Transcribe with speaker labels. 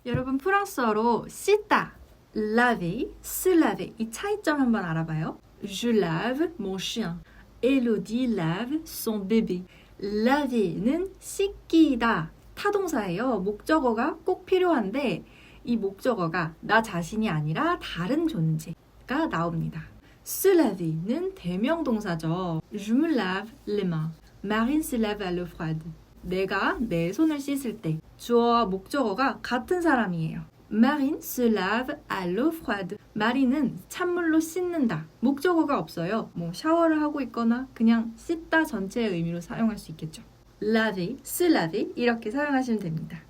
Speaker 1: 여러분 프랑스어로 씻다, laver, se laver 이 차이점 한번 알아봐요. Je lave mon chien. Elodie lave son bébé. laver는 씻기다 타동사예요. 목적어가 꼭 필요한데 이 목적어가 나 자신이 아니라 다른 존재가 나옵니다. Se laver는 대명동사죠. Je me lave les mains. Marine se lave à l'eau froide. 내가 내 손을 씻을 때 주어와 목적어가 같은 사람이에요. Marine se lave à l'eau froide. 마리는 찬물로 씻는다. 목적어가 없어요. 뭐 샤워를 하고 있거나 그냥 씻다 전체의 의미로 사용할 수 있겠죠. laver, se laver 이렇게 사용하시면 됩니다.